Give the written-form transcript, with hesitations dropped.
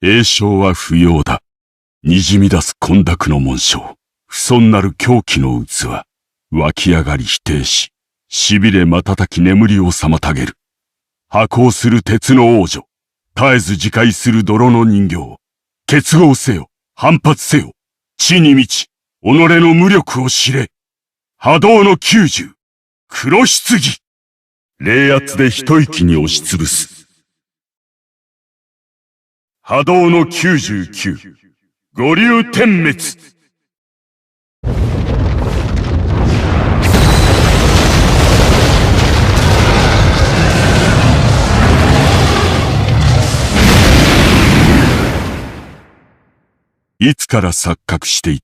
栄唱は不要だ。滲み出す混濁の紋章。不遜なる狂気の器。湧き上がり否定し、痺れ瞬き眠りを妨げる。破壊する鉄の王女。絶えず自戒する泥の人形。結合せよ。反発せよ。地に満ち、己の無力を知れ。波動の90。黒棺。冷圧で一息に押しつぶす。波動の99。五竜点滅。いつから錯覚してい